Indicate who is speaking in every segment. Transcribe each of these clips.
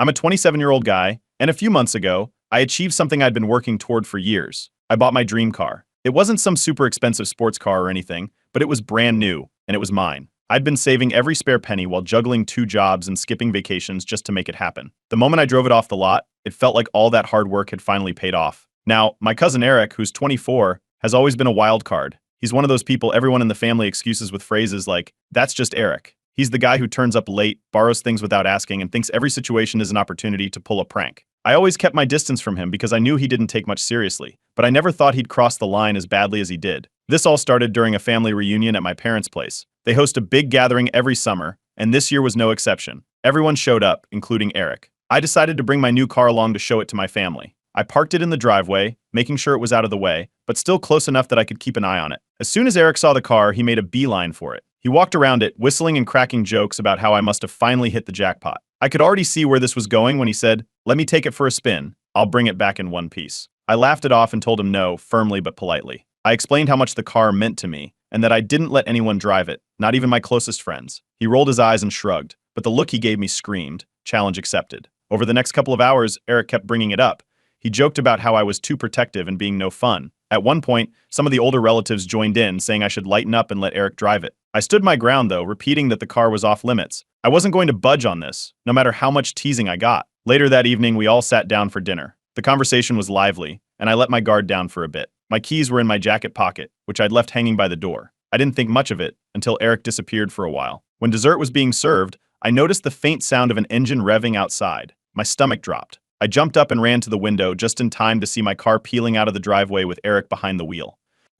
Speaker 1: I'm a 27-year-old guy, and a few months ago, I achieved something I'd been working toward for years. I bought my dream car. It wasn't some super expensive sports car or anything, but it was brand new, and it was mine. I'd been saving every spare penny while juggling 2 jobs and skipping vacations just to make it happen. The moment I drove it off the lot, it felt like all that hard work had finally paid off. Now, my cousin Eric, who's 24, has always been a wild card. He's one of those people everyone in the family excuses with phrases like, "That's just Eric." He's the guy who turns up late, borrows things without asking, and thinks every situation is an opportunity to pull a prank. I always kept my distance from him because I knew he didn't take much seriously, but I never thought he'd cross the line as badly as he did. This all started during a family reunion at my parents' place. They host a big gathering every summer, and this year was no exception. Everyone showed up, including Eric. I decided to bring my new car along to show it to my family. I parked it in the driveway, making sure it was out of the way, but still close enough that I could keep an eye on it. As soon as Eric saw the car, he made a beeline for it. He walked around it, whistling and cracking jokes about how I must have finally hit the jackpot. I could already see where this was going when he said, "Let me take it for a spin. I'll bring it back in one piece." I laughed it off and told him no, firmly but politely. I explained how much the car meant to me, and that I didn't let anyone drive it, not even my closest friends. He rolled his eyes and shrugged, but the look he gave me screamed, "Challenge accepted." Over the next couple of hours, Eric kept bringing it up. He joked about how I was too protective and being no fun. At one point, some of the older relatives joined in, saying I should lighten up and let Eric drive it. I stood my ground, though, repeating that the car was off limits. I wasn't going to budge on this, no matter how much teasing I got. Later that evening, we all sat down for dinner. The conversation was lively, and I let my guard down for a bit. My keys were in my jacket pocket, which I'd left hanging by the door. I didn't think much of it until Eric disappeared for a while. When dessert was being served, I noticed the faint sound of an engine revving outside. My stomach dropped. I jumped up and ran to the window just in time to see my car peeling out of the driveway with Eric behind the wheel.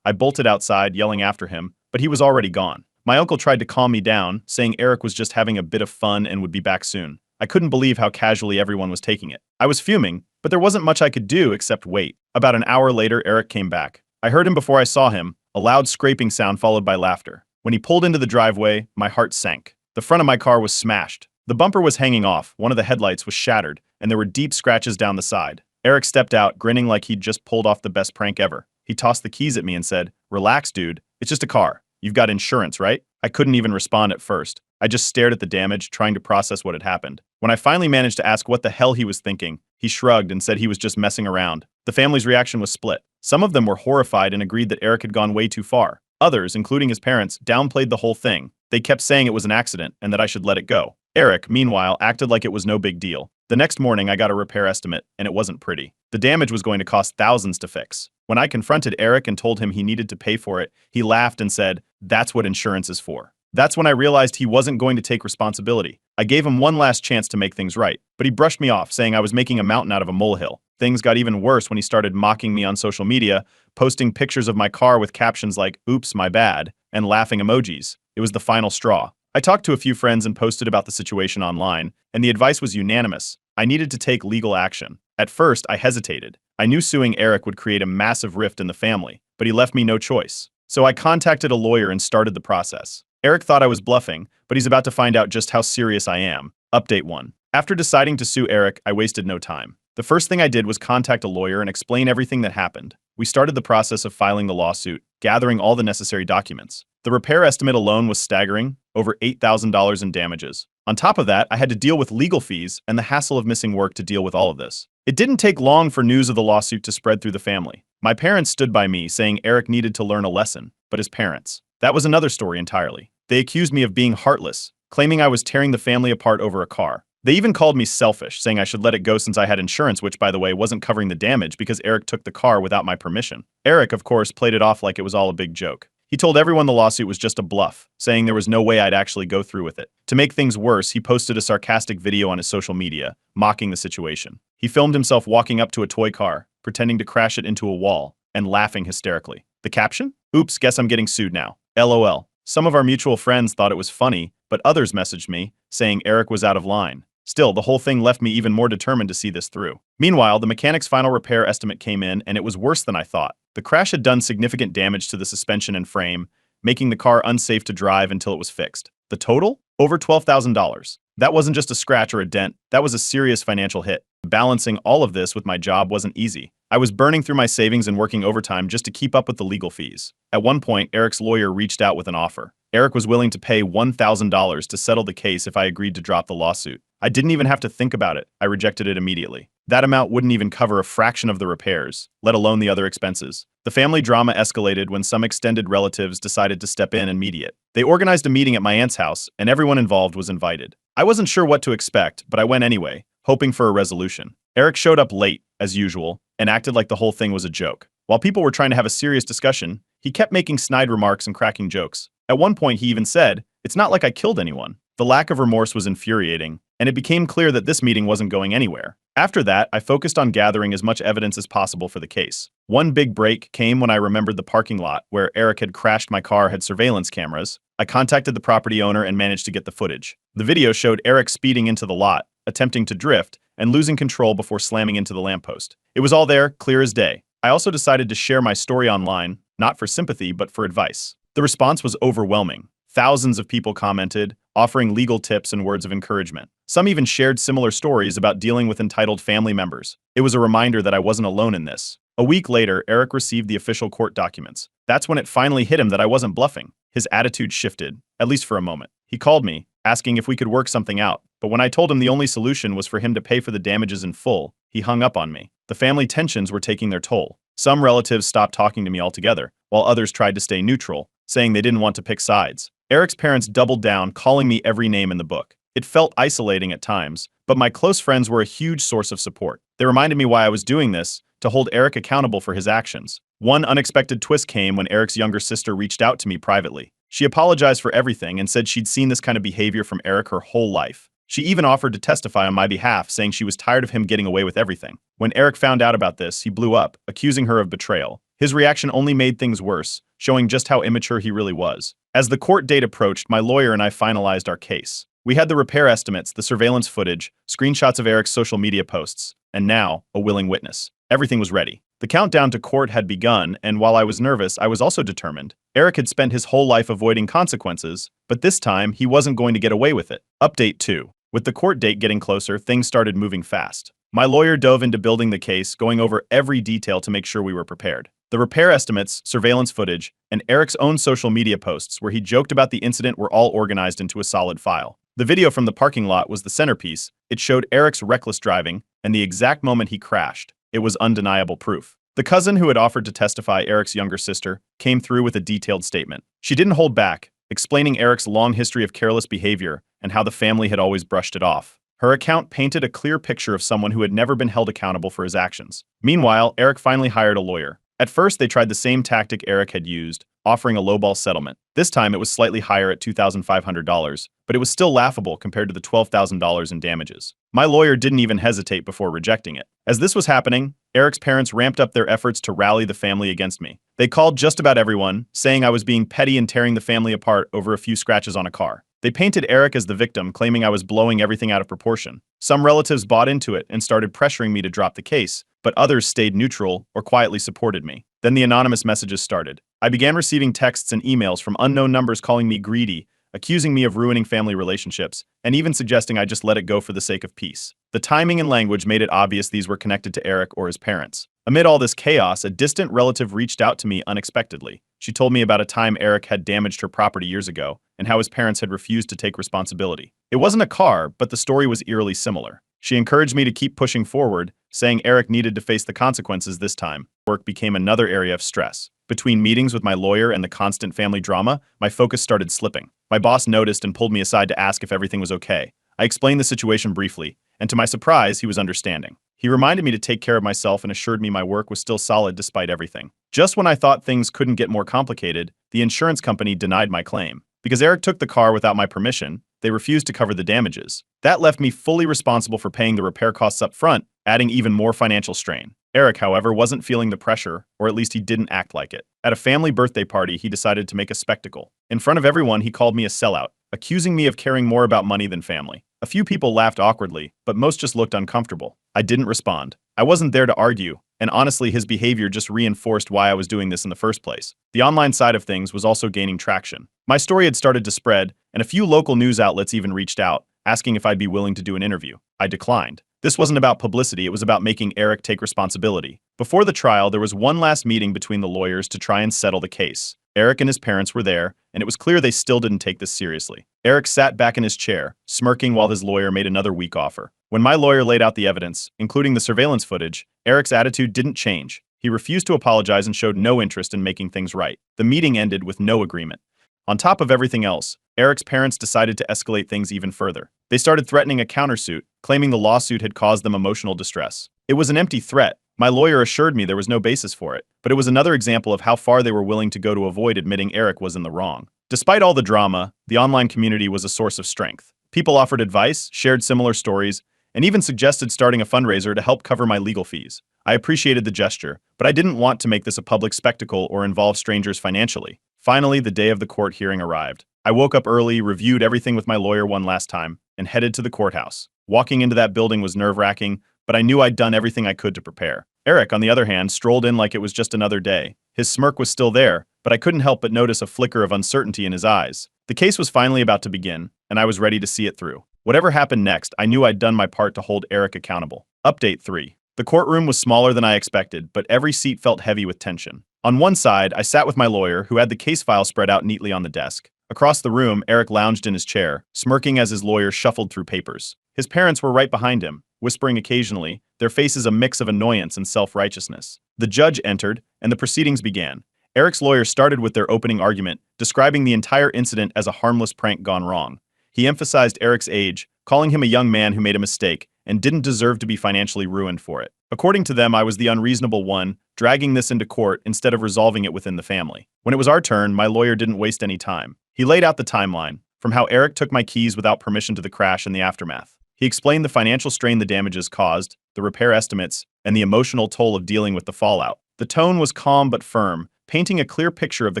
Speaker 1: I bolted outside, yelling after him, but he was already gone. My uncle tried to calm me down, saying Eric was just having a bit of fun and would be back soon. I couldn't believe how casually everyone was taking it. I was fuming, but there wasn't much I could do except wait. About an hour later, Eric came back. I heard him before I saw him, a loud scraping sound followed by laughter. When he pulled into the driveway, my heart sank. The front of my car was smashed. The bumper was hanging off, one of the headlights was shattered, and there were deep scratches down the side. Eric stepped out, grinning like he'd just pulled off the best prank ever. He tossed the keys at me and said, "Relax, dude. It's just a car. You've got insurance, right?" I couldn't even respond at first. I just stared at the damage, trying to process what had happened. When I finally managed to ask what the hell he was thinking, he shrugged and said he was just messing around. The family's reaction was split. Some of them were horrified and agreed that Eric had gone way too far. Others, including his parents, downplayed the whole thing. They kept saying it was an accident and that I should let it go. Eric, meanwhile, acted like it was no big deal. The next morning, I got a repair estimate, and it wasn't pretty. The damage was going to cost thousands to fix. When I confronted Eric and told him he needed to pay for it, he laughed and said, "That's what insurance is for." That's when I realized he wasn't going to take responsibility. I gave him one last chance to make things right, but he brushed me off, saying I was making a mountain out of a molehill. Things got even worse when he started mocking me on social media, posting pictures of my car with captions like, "Oops, my bad," and laughing emojis. It was the final straw. I talked to a few friends and posted about the situation online, and the advice was unanimous. I needed to take legal action. At first, I hesitated. I knew suing Eric would create a massive rift in the family, but he left me no choice. So I contacted a lawyer and started the process. Eric thought I was bluffing, but he's about to find out just how serious I am. Update 1. After deciding to sue Eric, I wasted no time. The first thing I did was contact a lawyer and explain everything that happened. We started the process of filing the lawsuit, gathering all the necessary documents. The repair estimate alone was staggering, over $8,000 in damages. On top of that, I had to deal with legal fees and the hassle of missing work to deal with all of this. It didn't take long for news of the lawsuit to spread through the family. My parents stood by me, saying Eric needed to learn a lesson, but his parents. That was another story entirely. They accused me of being heartless, claiming I was tearing the family apart over a car. They even called me selfish, saying I should let it go since I had insurance, which, by the way, wasn't covering the damage because Eric took the car without my permission. Eric, of course, played it off like it was all a big joke. He told everyone the lawsuit was just a bluff, saying there was no way I'd actually go through with it. To make things worse, he posted a sarcastic video on his social media, mocking the situation. He filmed himself walking up to a toy car, pretending to crash it into a wall, and laughing hysterically. The caption? "Oops, guess I'm getting sued now. LOL. Some of our mutual friends thought it was funny, but others messaged me, saying Eric was out of line. Still, the whole thing left me even more determined to see this through. Meanwhile, the mechanic's final repair estimate came in, and it was worse than I thought. The crash had done significant damage to the suspension and frame, making the car unsafe to drive until it was fixed. The total? Over $12,000. That wasn't just a scratch or a dent, that was a serious financial hit. Balancing all of this with my job wasn't easy. I was burning through my savings and working overtime just to keep up with the legal fees. At one point, Eric's lawyer reached out with an offer. Eric was willing to pay $1,000 to settle the case if I agreed to drop the lawsuit. I didn't even have to think about it. I rejected it immediately. That amount wouldn't even cover a fraction of the repairs, let alone the other expenses. The family drama escalated when some extended relatives decided to step in and mediate. They organized a meeting at my aunt's house, and everyone involved was invited. I wasn't sure what to expect, but I went anyway, hoping for a resolution. Eric showed up late, as usual, and acted like the whole thing was a joke. While people were trying to have a serious discussion, he kept making snide remarks and cracking jokes. At one point, he even said, "It's not like I killed anyone." The lack of remorse was infuriating, and it became clear that this meeting wasn't going anywhere. After that, I focused on gathering as much evidence as possible for the case. One big break came when I remembered the parking lot where Eric had crashed my car had surveillance cameras. I contacted the property owner and managed to get the footage. The video showed Eric speeding into the lot, attempting to drift, and losing control before slamming into the lamppost. It was all there, clear as day. I also decided to share my story online, not for sympathy, but for advice. The response was overwhelming. Thousands of people commented, offering legal tips and words of encouragement. Some even shared similar stories about dealing with entitled family members. It was a reminder that I wasn't alone in this. A week later, Eric received the official court documents. That's when it finally hit him that I wasn't bluffing. His attitude shifted, at least for a moment. He called me, asking if we could work something out, but when I told him the only solution was for him to pay for the damages in full, he hung up on me. The family tensions were taking their toll. Some relatives stopped talking to me altogether, while others tried to stay neutral, saying they didn't want to pick sides. Eric's parents doubled down, calling me every name in the book. It felt isolating at times, but my close friends were a huge source of support. They reminded me why I was doing this, to hold Eric accountable for his actions. One unexpected twist came when Eric's younger sister reached out to me privately. She apologized for everything and said she'd seen this kind of behavior from Eric her whole life. She even offered to testify on my behalf, saying she was tired of him getting away with everything. When Eric found out about this, he blew up, accusing her of betrayal. His reaction only made things worse, showing just how immature he really was. As the court date approached, my lawyer and I finalized our case. We had the repair estimates, the surveillance footage, screenshots of Eric's social media posts, and now, a willing witness. Everything was ready. The countdown to court had begun, and while I was nervous, I was also determined. Eric had spent his whole life avoiding consequences, but this time, he wasn't going to get away with it. Update 2. With the court date getting closer, things started moving fast. My lawyer dove into building the case, going over every detail to make sure we were prepared. The repair estimates, surveillance footage, and Eric's own social media posts where he joked about the incident were all organized into a solid file. The video from the parking lot was the centerpiece. It showed Eric's reckless driving and the exact moment he crashed. It was undeniable proof. The cousin who had offered to testify, Eric's younger sister, came through with a detailed statement. She didn't hold back, explaining Eric's long history of careless behavior and how the family had always brushed it off. Her account painted a clear picture of someone who had never been held accountable for his actions. Meanwhile, Eric finally hired a lawyer. At first, they tried the same tactic Eric had used, offering a lowball settlement. This time, it was slightly higher at $2,500, but it was still laughable compared to the $12,000 in damages. My lawyer didn't even hesitate before rejecting it. As this was happening, Eric's parents ramped up their efforts to rally the family against me. They called just about everyone, saying I was being petty and tearing the family apart over a few scratches on a car. They painted Eric as the victim, claiming I was blowing everything out of proportion. Some relatives bought into it and started pressuring me to drop the case, but others stayed neutral or quietly supported me. Then the anonymous messages started. I began receiving texts and emails from unknown numbers calling me greedy, accusing me of ruining family relationships, and even suggesting I just let it go for the sake of peace. The timing and language made it obvious these were connected to Eric or his parents. Amid all this chaos, a distant relative reached out to me unexpectedly. She told me about a time Eric had damaged her property years ago and how his parents had refused to take responsibility. It wasn't a car, but the story was eerily similar. She encouraged me to keep pushing forward, saying Eric needed to face the consequences this time. Work became another area of stress. Between meetings with my lawyer and the constant family drama, my focus started slipping. My boss noticed and pulled me aside to ask if everything was okay. I explained the situation briefly, and to my surprise, he was understanding. He reminded me to take care of myself and assured me my work was still solid despite everything. Just when I thought things couldn't get more complicated, the insurance company denied my claim. Because Eric took the car without my permission, they refused to cover the damages. That left me fully responsible for paying the repair costs up front, adding even more financial strain. Eric, however, wasn't feeling the pressure, or at least he didn't act like it. At a family birthday party, he decided to make a spectacle. In front of everyone, he called me a sellout, accusing me of caring more about money than family. A few people laughed awkwardly, but most just looked uncomfortable. I didn't respond. I wasn't there to argue, and honestly, his behavior just reinforced why I was doing this in the first place. The online side of things was also gaining traction. My story had started to spread, and a few local news outlets even reached out, asking if I'd be willing to do an interview. I declined. This wasn't about publicity, it was about making Eric take responsibility. Before the trial, there was one last meeting between the lawyers to try and settle the case. Eric and his parents were there, and it was clear they still didn't take this seriously. Eric sat back in his chair, smirking while his lawyer made another weak offer. When my lawyer laid out the evidence, including the surveillance footage, Eric's attitude didn't change. He refused to apologize and showed no interest in making things right. The meeting ended with no agreement. On top of everything else, Eric's parents decided to escalate things even further. They started threatening a countersuit, claiming the lawsuit had caused them emotional distress. It was an empty threat. My lawyer assured me there was no basis for it, but it was another example of how far they were willing to go to avoid admitting Eric was in the wrong. Despite all the drama, the online community was a source of strength. People offered advice, shared similar stories, and even suggested starting a fundraiser to help cover my legal fees. I appreciated the gesture, but I didn't want to make this a public spectacle or involve strangers financially. Finally, the day of the court hearing arrived. I woke up early, reviewed everything with my lawyer one last time, and headed to the courthouse. Walking into that building was nerve-wracking, but I knew I'd done everything I could to prepare. Eric, on the other hand, strolled in like it was just another day. His smirk was still there, but I couldn't help but notice a flicker of uncertainty in his eyes. The case was finally about to begin, and I was ready to see it through. Whatever happened next, I knew I'd done my part to hold Eric accountable. Update 3. The courtroom was smaller than I expected, but every seat felt heavy with tension. On one side, I sat with my lawyer, who had the case file spread out neatly on the desk. Across the room, Eric lounged in his chair, smirking as his lawyer shuffled through papers. His parents were right behind him, whispering occasionally, their faces a mix of annoyance and self-righteousness. The judge entered, and the proceedings began. Eric's lawyer started with their opening argument, describing the entire incident as a harmless prank gone wrong. He emphasized Eric's age, calling him a young man who made a mistake and didn't deserve to be financially ruined for it. According to them, I was the unreasonable one, dragging this into court instead of resolving it within the family. When it was our turn, my lawyer didn't waste any time. He laid out the timeline, from how Eric took my keys without permission to the crash and the aftermath. He explained the financial strain the damages caused, the repair estimates, and the emotional toll of dealing with the fallout. The tone was calm but firm, painting a clear picture of the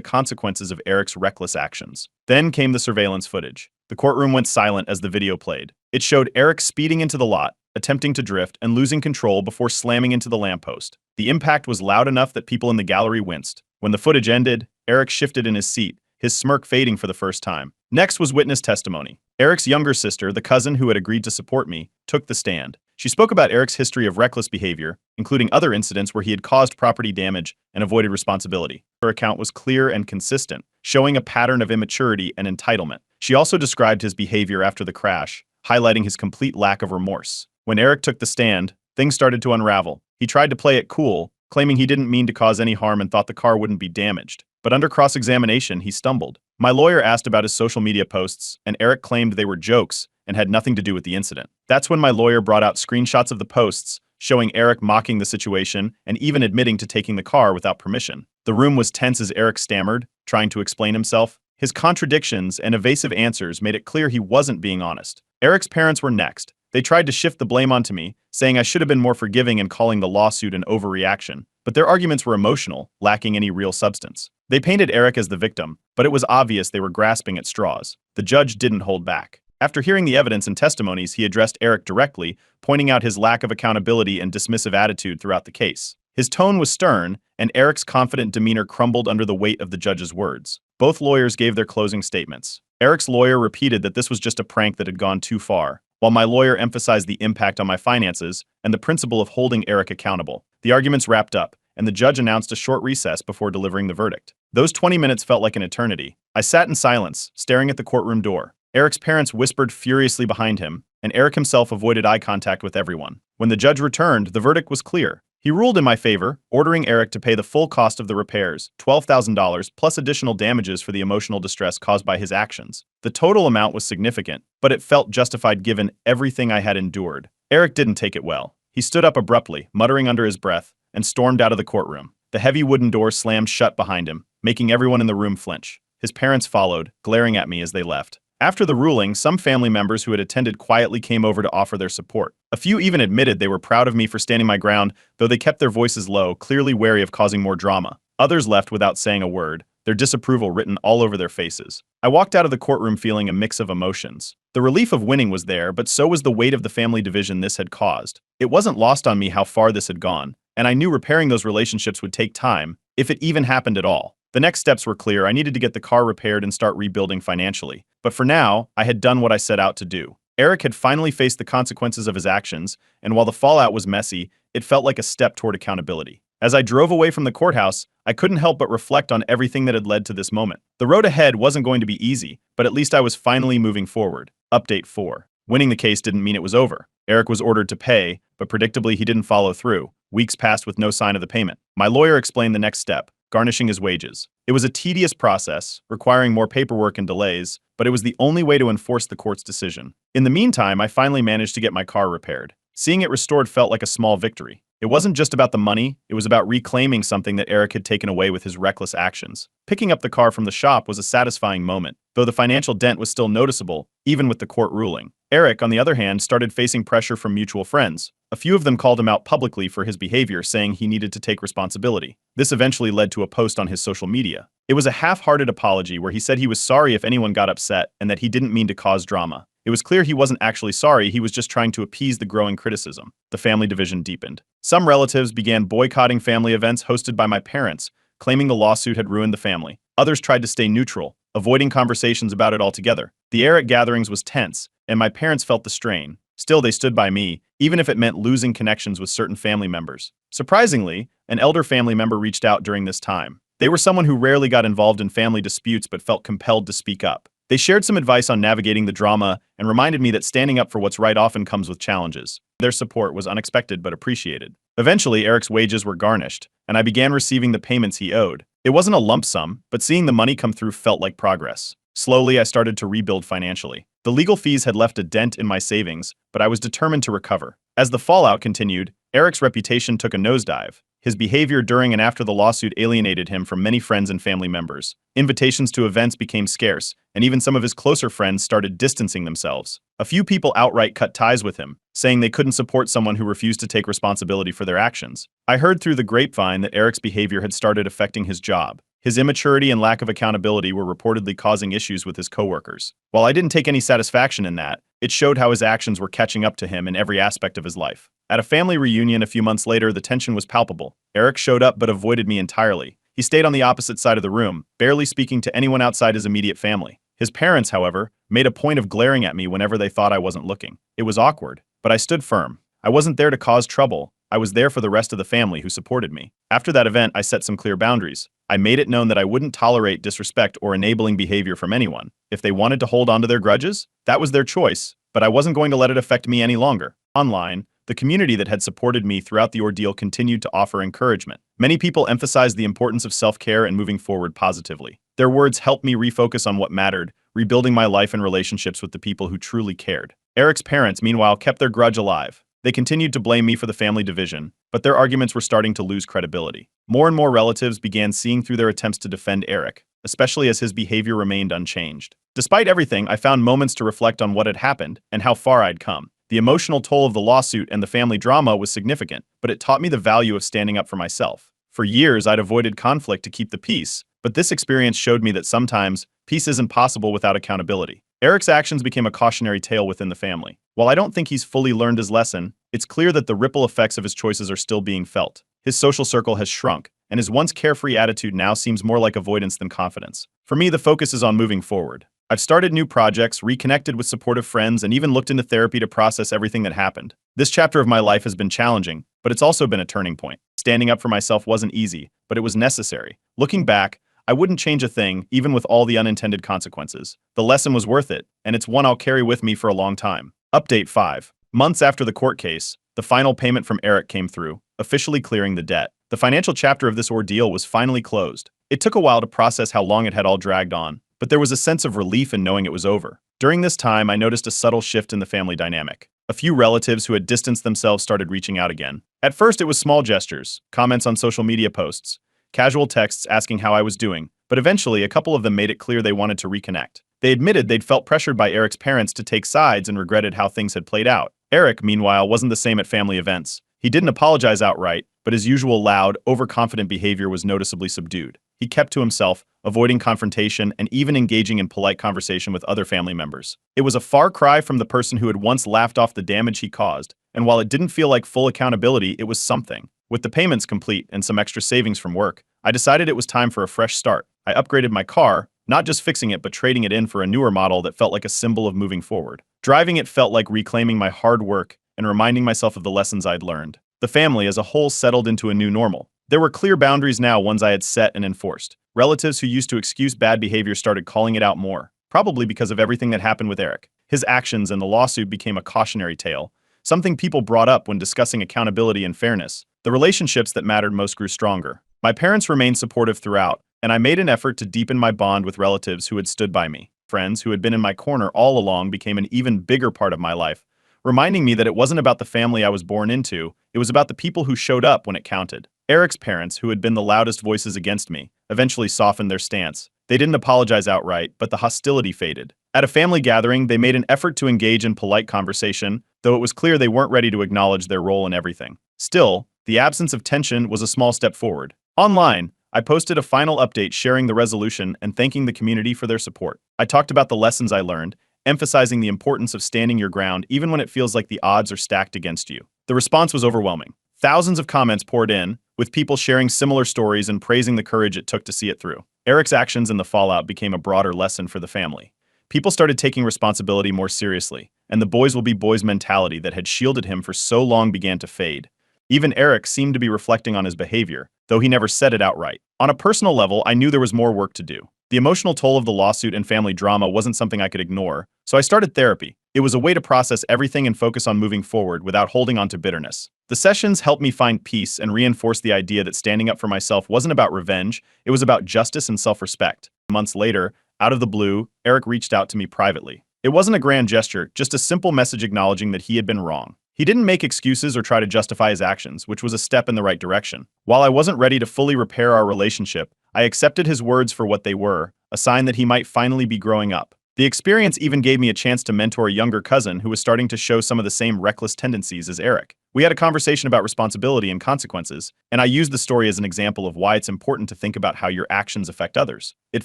Speaker 1: consequences of Eric's reckless actions. Then came the surveillance footage. The courtroom went silent as the video played. It showed Eric speeding into the lot, attempting to drift and losing control before slamming into the lamppost. The impact was loud enough that people in the gallery winced. When the footage ended, Eric shifted in his seat, his smirk fading for the first time. Next was witness testimony. Eric's younger sister, the cousin who had agreed to support me, took the stand. She spoke about Eric's history of reckless behavior, including other incidents where he had caused property damage and avoided responsibility. Her account was clear and consistent, showing a pattern of immaturity and entitlement. She also described his behavior after the crash, highlighting his complete lack of remorse. When Eric took the stand, things started to unravel. He tried to play it cool, claiming he didn't mean to cause any harm and thought the car wouldn't be damaged. But under cross-examination, he stumbled. My lawyer asked about his social media posts, and Eric claimed they were jokes and had nothing to do with the incident. That's when my lawyer brought out screenshots of the posts, showing Eric mocking the situation and even admitting to taking the car without permission. The room was tense as Eric stammered, trying to explain himself. His contradictions and evasive answers made it clear he wasn't being honest. Eric's parents were next. They tried to shift the blame onto me, saying I should have been more forgiving and calling the lawsuit an overreaction. But their arguments were emotional, lacking any real substance. They painted Eric as the victim, but it was obvious they were grasping at straws. The judge didn't hold back. After hearing the evidence and testimonies, he addressed Eric directly, pointing out his lack of accountability and dismissive attitude throughout the case. His tone was stern, and Eric's confident demeanor crumbled under the weight of the judge's words. Both lawyers gave their closing statements. Eric's lawyer repeated that this was just a prank that had gone too far, while my lawyer emphasized the impact on my finances and the principle of holding Eric accountable. The arguments wrapped up, and the judge announced a short recess before delivering the verdict. Those 20 minutes felt like an eternity. I sat in silence, staring at the courtroom door. Eric's parents whispered furiously behind him, and Eric himself avoided eye contact with everyone. When the judge returned, the verdict was clear. He ruled in my favor, ordering Eric to pay the full cost of the repairs, $12,000, plus additional damages for the emotional distress caused by his actions. The total amount was significant, but it felt justified given everything I had endured. Eric didn't take it well. He stood up abruptly, muttering under his breath, and stormed out of the courtroom. The heavy wooden door slammed shut behind him, making everyone in the room flinch. His parents followed, glaring at me as they left. After the ruling, some family members who had attended quietly came over to offer their support. A few even admitted they were proud of me for standing my ground, though they kept their voices low, clearly wary of causing more drama. Others left without saying a word, their disapproval written all over their faces. I walked out of the courtroom feeling a mix of emotions. The relief of winning was there, but so was the weight of the family division this had caused. It wasn't lost on me how far this had gone, and I knew repairing those relationships would take time, if it even happened at all. The next steps were clear. I needed to get the car repaired and start rebuilding financially. But for now, I had done what I set out to do. Eric had finally faced the consequences of his actions, and while the fallout was messy, it felt like a step toward accountability. As I drove away from the courthouse, I couldn't help but reflect on everything that had led to this moment. The road ahead wasn't going to be easy, but at least I was finally moving forward. Update 4. Winning the case didn't mean it was over. Eric was ordered to pay, but predictably he didn't follow through. Weeks passed with no sign of the payment. My lawyer explained the next step: garnishing his wages. It was a tedious process, requiring more paperwork and delays, but it was the only way to enforce the court's decision. In the meantime, I finally managed to get my car repaired. Seeing it restored felt like a small victory. It wasn't just about the money, it was about reclaiming something that Eric had taken away with his reckless actions. Picking up the car from the shop was a satisfying moment, though the financial dent was still noticeable, even with the court ruling. Eric, on the other hand, started facing pressure from mutual friends. A few of them called him out publicly for his behavior, saying he needed to take responsibility. This eventually led to a post on his social media. It was a half-hearted apology where he said he was sorry if anyone got upset and that he didn't mean to cause drama. It was clear he wasn't actually sorry, he was just trying to appease the growing criticism. The family division deepened. Some relatives began boycotting family events hosted by my parents, claiming the lawsuit had ruined the family. Others tried to stay neutral, avoiding conversations about it altogether. The Eric gatherings was tense, and my parents felt the strain. Still, they stood by me, even if it meant losing connections with certain family members. Surprisingly, an elder family member reached out during this time. They were someone who rarely got involved in family disputes but felt compelled to speak up. They shared some advice on navigating the drama and reminded me that standing up for what's right often comes with challenges. Their support was unexpected but appreciated. Eventually, Eric's wages were garnished, and I began receiving the payments he owed. It wasn't a lump sum, but seeing the money come through felt like progress. Slowly, I started to rebuild financially. The legal fees had left a dent in my savings, but I was determined to recover. As the fallout continued, Eric's reputation took a nosedive. His behavior during and after the lawsuit alienated him from many friends and family members. Invitations to events became scarce, and even some of his closer friends started distancing themselves. A few people outright cut ties with him, saying they couldn't support someone who refused to take responsibility for their actions. I heard through the grapevine that Eric's behavior had started affecting his job. His immaturity and lack of accountability were reportedly causing issues with his coworkers. While I didn't take any satisfaction in that, it showed how his actions were catching up to him in every aspect of his life. At a family reunion a few months later, the tension was palpable. Eric showed up but avoided me entirely. He stayed on the opposite side of the room, barely speaking to anyone outside his immediate family. His parents, however, made a point of glaring at me whenever they thought I wasn't looking. It was awkward, but I stood firm. I wasn't there to cause trouble. I was there for the rest of the family who supported me. After that event, I set some clear boundaries. I made it known that I wouldn't tolerate disrespect or enabling behavior from anyone. If they wanted to hold on to their grudges, that was their choice, but I wasn't going to let it affect me any longer. Online, the community that had supported me throughout the ordeal continued to offer encouragement. Many people emphasized the importance of self-care and moving forward positively. Their words helped me refocus on what mattered, rebuilding my life and relationships with the people who truly cared. Eric's parents, meanwhile, kept their grudge alive. They continued to blame me for the family division, but their arguments were starting to lose credibility. More and more relatives began seeing through their attempts to defend Eric, especially as his behavior remained unchanged. Despite everything, I found moments to reflect on what had happened and how far I'd come. The emotional toll of the lawsuit and the family drama was significant, but it taught me the value of standing up for myself. For years, I'd avoided conflict to keep the peace, but this experience showed me that sometimes peace isn't possible without accountability. Eric's actions became a cautionary tale within the family. While I don't think he's fully learned his lesson, it's clear that the ripple effects of his choices are still being felt. His social circle has shrunk, and his once carefree attitude now seems more like avoidance than confidence. For me, the focus is on moving forward. I've started new projects, reconnected with supportive friends, and even looked into therapy to process everything that happened. This chapter of my life has been challenging, but it's also been a turning point. Standing up for myself wasn't easy, but it was necessary. Looking back, I wouldn't change a thing, even with all the unintended consequences. The lesson was worth it, and it's one I'll carry with me for a long time. Update 5. Months after the court case, the final payment from Eric came through, officially clearing the debt. The financial chapter of this ordeal was finally closed. It took a while to process how long it had all dragged on, but there was a sense of relief in knowing it was over. During this time, I noticed a subtle shift in the family dynamic. A few relatives who had distanced themselves started reaching out again. At first, it was small gestures, comments on social media posts, casual texts asking how I was doing, but eventually a couple of them made it clear they wanted to reconnect. They admitted they'd felt pressured by Eric's parents to take sides and regretted how things had played out. Eric, meanwhile, wasn't the same at family events. He didn't apologize outright, but his usual loud, overconfident behavior was noticeably subdued. He kept to himself, avoiding confrontation and even engaging in polite conversation with other family members. It was a far cry from the person who had once laughed off the damage he caused, and while it didn't feel like full accountability, it was something. With the payments complete and some extra savings from work, I decided it was time for a fresh start. I upgraded my car, not just fixing it but trading it in for a newer model that felt like a symbol of moving forward. Driving it felt like reclaiming my hard work and reminding myself of the lessons I'd learned. The family as a whole settled into a new normal. There were clear boundaries now, ones I had set and enforced. Relatives who used to excuse bad behavior started calling it out more, probably because of everything that happened with Eric. His actions and the lawsuit became a cautionary tale, something people brought up when discussing accountability and fairness. The relationships that mattered most grew stronger. My parents remained supportive throughout, and I made an effort to deepen my bond with relatives who had stood by me. Friends who had been in my corner all along became an even bigger part of my life, reminding me that it wasn't about the family I was born into, it was about the people who showed up when it counted. Eric's parents, who had been the loudest voices against me, eventually softened their stance. They didn't apologize outright, but the hostility faded. At a family gathering, they made an effort to engage in polite conversation, though it was clear they weren't ready to acknowledge their role in everything. Still, the absence of tension was a small step forward. Online, I posted a final update sharing the resolution and thanking the community for their support. I talked about the lessons I learned, emphasizing the importance of standing your ground even when it feels like the odds are stacked against you. The response was overwhelming. Thousands of comments poured in, with people sharing similar stories and praising the courage it took to see it through. Eric's actions and the fallout became a broader lesson for the family. People started taking responsibility more seriously, and the boys will be boys mentality that had shielded him for so long began to fade. Even Eric seemed to be reflecting on his behavior, though he never said it outright. On a personal level, I knew there was more work to do. The emotional toll of the lawsuit and family drama wasn't something I could ignore, so I started therapy. It was a way to process everything and focus on moving forward without holding on to bitterness. The sessions helped me find peace and reinforce the idea that standing up for myself wasn't about revenge, it was about justice and self-respect. Months later, out of the blue, Eric reached out to me privately. It wasn't a grand gesture, just a simple message acknowledging that he had been wrong. He didn't make excuses or try to justify his actions, which was a step in the right direction. While I wasn't ready to fully repair our relationship, I accepted his words for what they were, a sign that he might finally be growing up. The experience even gave me a chance to mentor a younger cousin who was starting to show some of the same reckless tendencies as Eric. We had a conversation about responsibility and consequences, and I used the story as an example of why it's important to think about how your actions affect others. It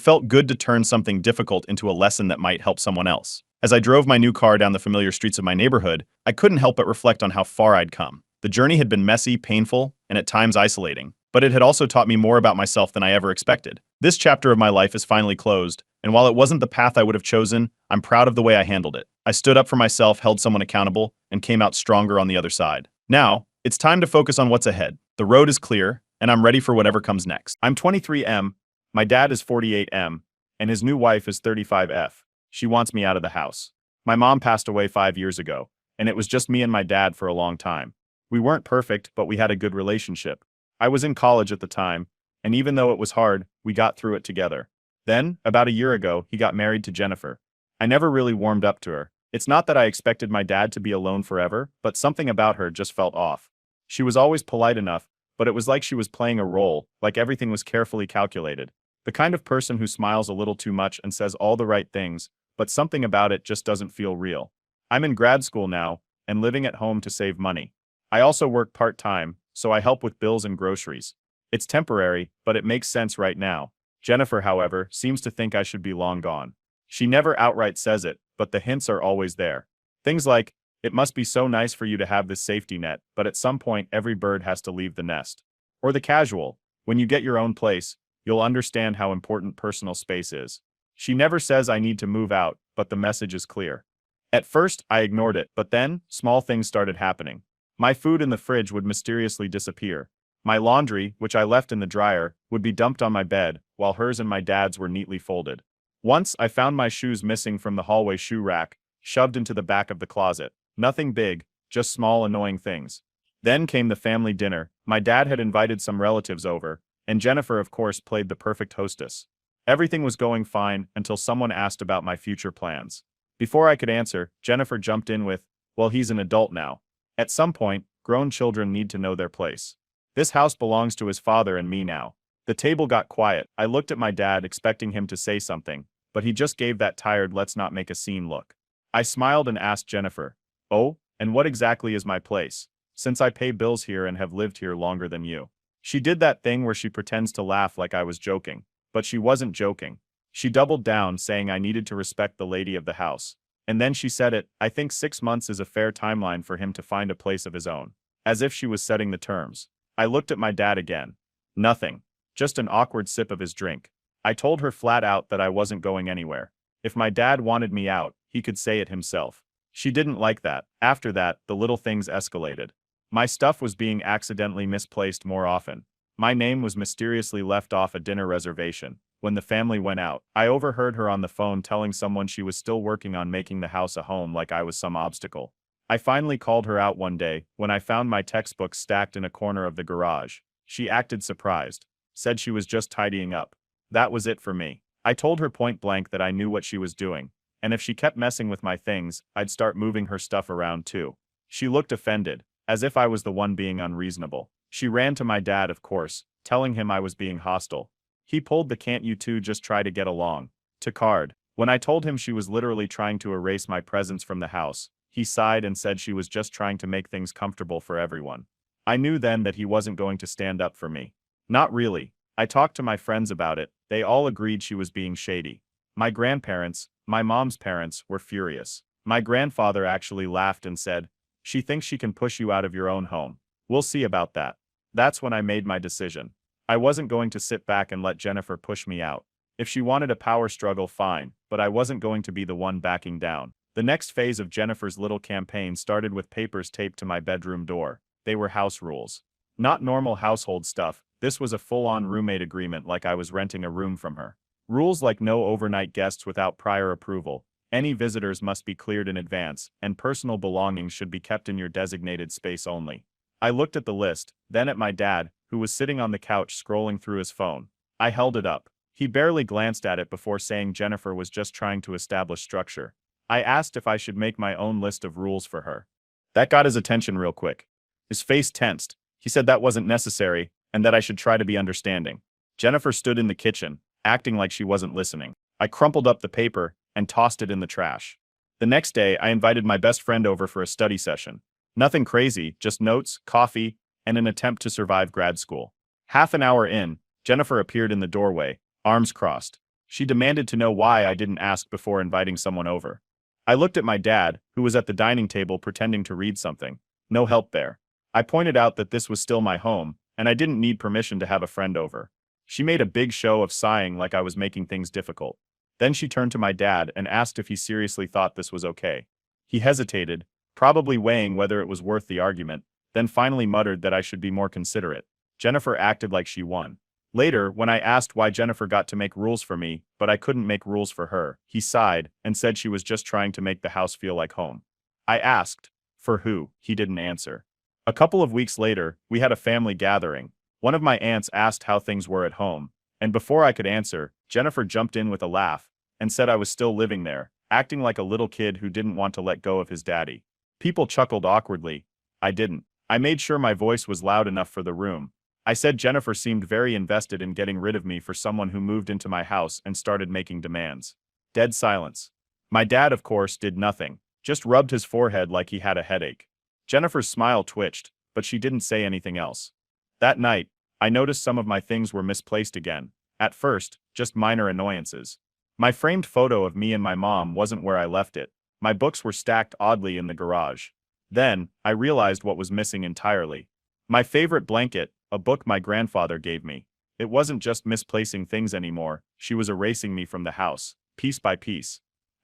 Speaker 1: felt good to turn something difficult into a lesson that might help someone else. As I drove my new car down the familiar streets of my neighborhood, I couldn't help but reflect on how far I'd come. The journey had been messy, painful, and at times isolating, but it had also taught me more about myself than I ever expected. This chapter of my life is finally closed, and while it wasn't the path I would have chosen, I'm proud of the way I handled it. I stood up for myself, held someone accountable, and came out stronger on the other side. Now, it's time to focus on what's ahead. The road is clear, and I'm ready for whatever comes next. I'm 23M, my dad is 48M, and his new wife is 35F. She wants me out of the house. My mom passed away 5 years ago, and it was just me and my dad for a long time. We weren't perfect, but we had a good relationship. I was in college at the time, and even though it was hard, we got through it together. Then, about a year ago, he got married to Jennifer. I never really warmed up to her. It's not that I expected my dad to be alone forever, but something about her just felt off. She was always polite enough, but it was like she was playing a role, like everything was carefully calculated. The kind of person who smiles a little too much and says all the right things, but something about it just doesn't feel real. I'm in grad school now, and living at home to save money. I also work part-time, so I help with bills and groceries. It's temporary, but it makes sense right now. Jennifer, however, seems to think I should be long gone. She never outright says it, but the hints are always there. Things like, it must be so nice for you to have this safety net, but at some point every bird has to leave the nest. Or the casual, when you get your own place, you'll understand how important personal space is. She never says I need to move out, but the message is clear. At first, I ignored it, but then, small things started happening. My food in the fridge would mysteriously disappear. My laundry, which I left in the dryer, would be dumped on my bed, while hers and my dad's were neatly folded. Once, I found my shoes missing from the hallway shoe rack, shoved into the back of the closet. Nothing big, just small annoying things. Then came the family dinner. My dad had invited some relatives over, and Jennifer, of course, played the perfect hostess. Everything was going fine until someone asked about my future plans. Before I could answer, Jennifer jumped in with, "Well, he's an adult now. At some point, grown children need to know their place. This house belongs to his father and me now." The table got quiet. I looked at my dad expecting him to say something, but he just gave that tired let's not make a scene look. I smiled and asked Jennifer, "Oh, and what exactly is my place, since I pay bills here and have lived here longer than you?" She did that thing where she pretends to laugh like I was joking, but she wasn't joking. She doubled down, saying I needed to respect the lady of the house. And then she said it, "I think 6 months is a fair timeline for him to find a place of his own," as if she was setting the terms. I looked at my dad again. Nothing. Just an awkward sip of his drink. I told her flat out that I wasn't going anywhere. If my dad wanted me out, he could say it himself. She didn't like that. After that, the little things escalated. My stuff was being accidentally misplaced more often. My name was mysteriously left off a dinner reservation. When the family went out, I overheard her on the phone telling someone she was still working on making the house a home like I was some obstacle. I finally called her out one day when I found my textbooks stacked in a corner of the garage. She acted surprised, said she was just tidying up. That was it for me. I told her point blank that I knew what she was doing, and if she kept messing with my things, I'd start moving her stuff around too. She looked offended, as if I was the one being unreasonable. She ran to my dad, of course, telling him I was being hostile. He pulled the "can't you two just try to get along" to card. When I told him she was literally trying to erase my presence from the house, he sighed and said she was just trying to make things comfortable for everyone. I knew then that he wasn't going to stand up for me. Not really. I talked to my friends about it, they all agreed she was being shady. My grandparents, my mom's parents, were furious. My grandfather actually laughed and said, "She thinks she can push you out of your own home. We'll see about that." That's when I made my decision. I wasn't going to sit back and let Jennifer push me out. If she wanted a power struggle, fine, but I wasn't going to be the one backing down. The next phase of Jennifer's little campaign started with papers taped to my bedroom door. They were house rules. Not normal household stuff, this was a full-on roommate agreement like I was renting a room from her. Rules like no overnight guests without prior approval, any visitors must be cleared in advance, and personal belongings should be kept in your designated space only. I looked at the list, then at my dad, who was sitting on the couch scrolling through his phone. I held it up. He barely glanced at it before saying Jennifer was just trying to establish structure. I asked if I should make my own list of rules for her. That got his attention real quick. His face tensed. He said that wasn't necessary, and that I should try to be understanding. Jennifer stood in the kitchen, acting like she wasn't listening. I crumpled up the paper and tossed it in the trash. The next day, I invited my best friend over for a study session. Nothing crazy, just notes, coffee, and an attempt to survive grad school. Half an hour in, Jennifer appeared in the doorway, arms crossed. She demanded to know why I didn't ask before inviting someone over. I looked at my dad, who was at the dining table pretending to read something. No help there. I pointed out that this was still my home, and I didn't need permission to have a friend over. She made a big show of sighing like I was making things difficult. Then she turned to my dad and asked if he seriously thought this was okay. He hesitated, probably weighing whether it was worth the argument, then finally muttered that I should be more considerate. Jennifer acted like she won. Later, when I asked why Jennifer got to make rules for me, but I couldn't make rules for her, he sighed and said she was just trying to make the house feel like home. I asked, for who? He didn't answer. A couple of weeks later, we had a family gathering. One of my aunts asked how things were at home, and before I could answer, Jennifer jumped in with a laugh and said I was still living there, acting like a little kid who didn't want to let go of his daddy. People chuckled awkwardly. I didn't. I made sure my voice was loud enough for the room. I said Jennifer seemed very invested in getting rid of me for someone who moved into my house and started making demands. Dead silence. My dad, of course, did nothing, just rubbed his forehead like he had a headache. Jennifer's smile twitched, but she didn't say anything else. That night, I noticed some of my things were misplaced again. At first, just minor annoyances. My framed photo of me and my mom wasn't where I left it. My books were stacked oddly in the garage. Then, I realized what was missing entirely. My favorite blanket, a book my grandfather gave me. It wasn't just misplacing things anymore, she was erasing me from the house, piece by piece.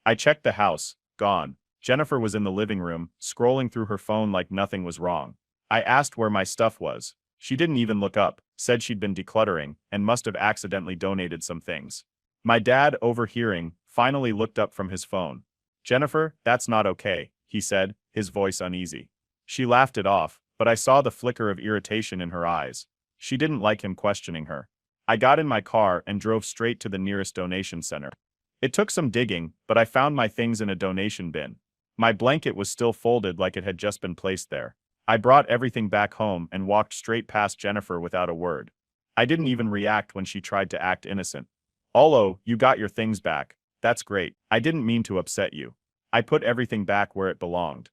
Speaker 1: I checked the house, gone. Jennifer was in the living room, scrolling through her phone like nothing was wrong. I asked where my stuff was. She didn't even look up, said she'd been decluttering, and must have accidentally donated some things. My dad, overhearing, finally looked up from his phone. "Jennifer, that's not okay," he said, his voice uneasy. She laughed it off, but I saw the flicker of irritation in her eyes. She didn't like him questioning her. I got in my car and drove straight to the nearest donation center. It took some digging, but I found my things in a donation bin. My blanket was still folded like it had just been placed there. I brought everything back home and walked straight past Jennifer without a word. I didn't even react when she tried to act innocent. "Olo, you got your things back. That's great. I didn't mean to upset you." I put everything back where it belonged.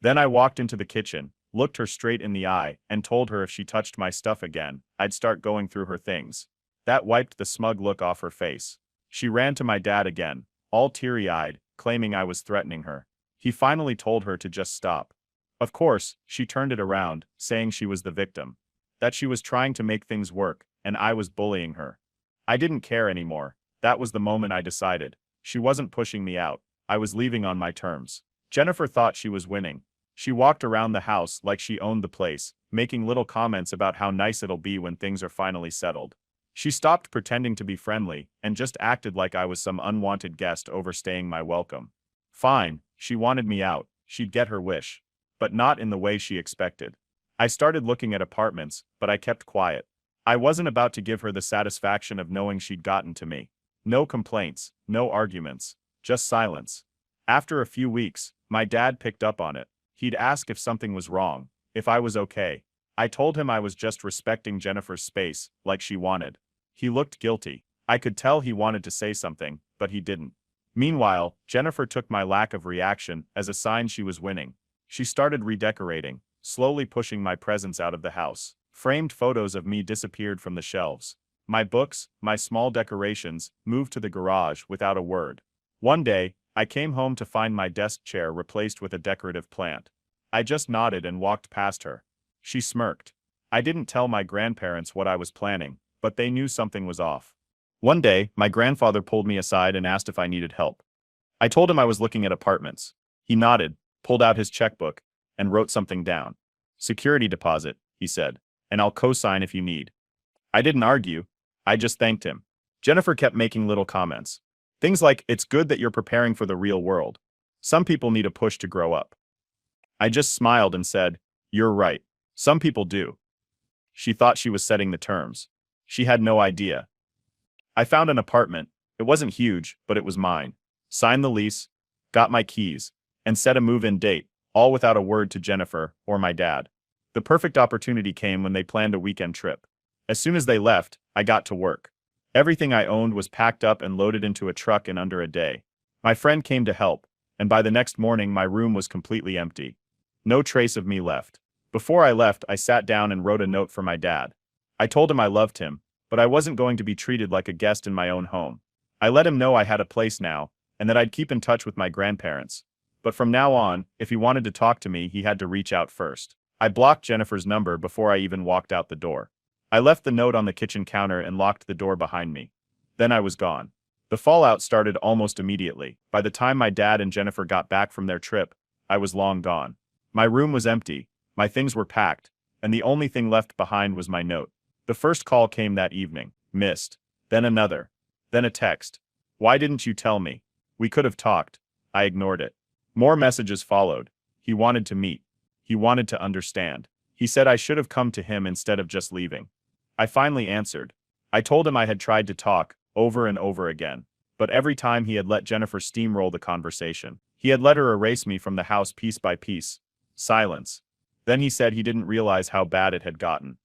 Speaker 1: Then I walked into the kitchen, looked her straight in the eye, and told her if she touched my stuff again, I'd start going through her things. That wiped the smug look off her face. She ran to my dad again, all teary-eyed, claiming I was threatening her. He finally told her to just stop. Of course, she turned it around, saying she was the victim. That she was trying to make things work, and I was bullying her. I didn't care anymore. That was the moment I decided. She wasn't pushing me out. I was leaving on my terms. Jennifer thought she was winning. She walked around the house like she owned the place, making little comments about how nice it'll be when things are finally settled. She stopped pretending to be friendly and just acted like I was some unwanted guest overstaying my welcome. Fine, she wanted me out, she'd get her wish. But not in the way she expected. I started looking at apartments, but I kept quiet. I wasn't about to give her the satisfaction of knowing she'd gotten to me. No complaints, no arguments, just silence. After a few weeks, my dad picked up on it. He'd ask if something was wrong, if I was okay. I told him I was just respecting Jennifer's space, like she wanted. He looked guilty. I could tell he wanted to say something, but he didn't. Meanwhile, Jennifer took my lack of reaction as a sign she was winning. She started redecorating, slowly pushing my presents out of the house. Framed photos of me disappeared from the shelves. My books, my small decorations, moved to the garage without a word. One day, I came home to find my desk chair replaced with a decorative plant. I just nodded and walked past her. She smirked. I didn't tell my grandparents what I was planning, but they knew something was off. One day, my grandfather pulled me aside and asked if I needed help. I told him I was looking at apartments. He nodded, pulled out his checkbook, and wrote something down. "Security deposit," he said, "and I'll co-sign if you need." I didn't argue. I just thanked him. Jennifer kept making little comments. Things like, "It's good that you're preparing for the real world. Some people need a push to grow up." I just smiled and said, "You're right. Some people do." She thought she was setting the terms. She had no idea. I found an apartment. It wasn't huge, but it was mine. Signed the lease, got my keys, and set a move-in date, all without a word to Jennifer or my dad. The perfect opportunity came when they planned a weekend trip. As soon as they left, I got to work. Everything I owned was packed up and loaded into a truck in under a day. My friend came to help, and by the next morning my room was completely empty. No trace of me left. Before I left, I sat down and wrote a note for my dad. I told him I loved him, but I wasn't going to be treated like a guest in my own home. I let him know I had a place now, and that I'd keep in touch with my grandparents. But from now on, if he wanted to talk to me, he had to reach out first. I blocked Jennifer's number before I even walked out the door. I left the note on the kitchen counter and locked the door behind me. Then I was gone. The fallout started almost immediately. By the time my dad and Jennifer got back from their trip, I was long gone. My room was empty, my things were packed, and the only thing left behind was my note. The first call came that evening. Missed. Then another. Then a text. "Why didn't you tell me? We could have talked." I ignored it. More messages followed. He wanted to meet. He wanted to understand. He said I should have come to him instead of just leaving. I finally answered. I told him I had tried to talk, over and over again. But every time he had let Jennifer steamroll the conversation. He had let her erase me from the house piece by piece. Silence. Then he said he didn't realize how bad it had gotten.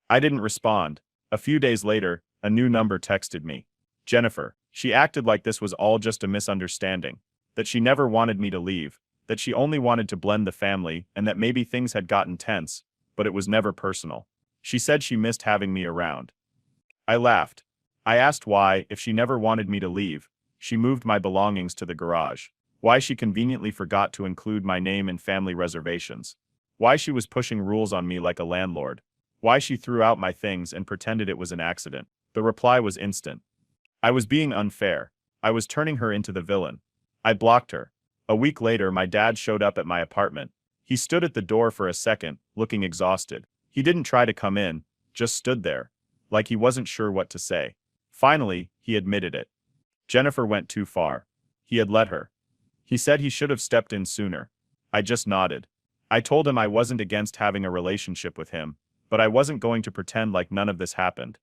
Speaker 1: I didn't respond. A few days later, a new number texted me. Jennifer. She acted like this was all just a misunderstanding. That she never wanted me to leave. That she only wanted to blend the family, and that maybe things had gotten tense, but it was never personal. She said she missed having me around. I laughed. I asked why, if she never wanted me to leave, she moved my belongings to the garage. Why she conveniently forgot to include my name in family reservations. Why she was pushing rules on me like a landlord. Why she threw out my things and pretended it was an accident. The reply was instant. I was being unfair. I was turning her into the villain. I blocked her. A week later, my dad showed up at my apartment. He stood at the door for a second, looking exhausted. He didn't try to come in, just stood there, like he wasn't sure what to say. Finally, he admitted it. Jennifer went too far. He had let her. He said he should have stepped in sooner. I just nodded. I told him I wasn't against having a relationship with him, but I wasn't going to pretend like none of this happened.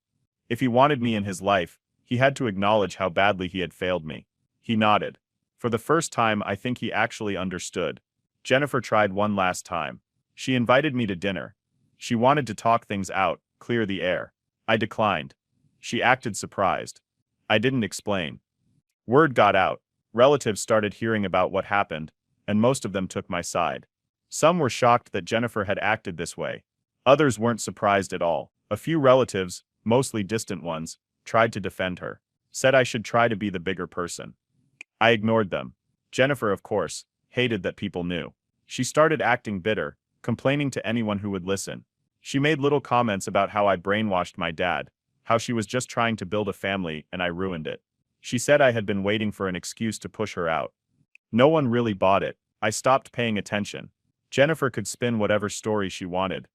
Speaker 1: If he wanted me in his life, he had to acknowledge how badly he had failed me. He nodded. For the first time, I think he actually understood. Jennifer tried one last time. She invited me to dinner. She wanted to talk things out, clear the air. I declined. She acted surprised. I didn't explain. Word got out. Relatives started hearing about what happened, and most of them took my side. Some were shocked that Jennifer had acted this way. Others weren't surprised at all. A few relatives, mostly distant ones, tried to defend her. Said I should try to be the bigger person. I ignored them. Jennifer, of course, hated that people knew. She started acting bitter, complaining to anyone who would listen. She made little comments about how I brainwashed my dad, how she was just trying to build a family and I ruined it. She said I had been waiting for an excuse to push her out. No one really bought it. I stopped paying attention. Jennifer could spin whatever story she wanted.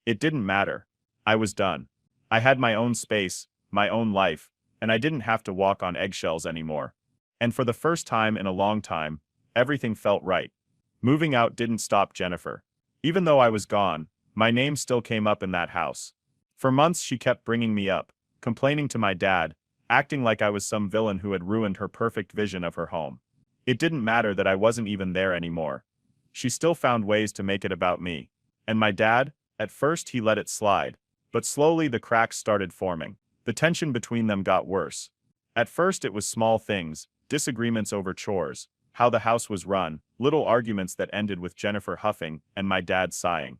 Speaker 1: It didn't matter. I was done. I had my own space, my own life, and I didn't have to walk on eggshells anymore. And for the first time in a long time, everything felt right. Moving out didn't stop Jennifer. Even though I was gone, my name still came up in that house. For months she kept bringing me up, complaining to my dad, acting like I was some villain who had ruined her perfect vision of her home. It didn't matter that I wasn't even there anymore. She still found ways to make it about me. And my dad, at first he let it slide, but slowly the cracks started forming. The tension between them got worse. At first it was small things, disagreements over chores, how the house was run, little arguments that ended with Jennifer huffing and my dad sighing.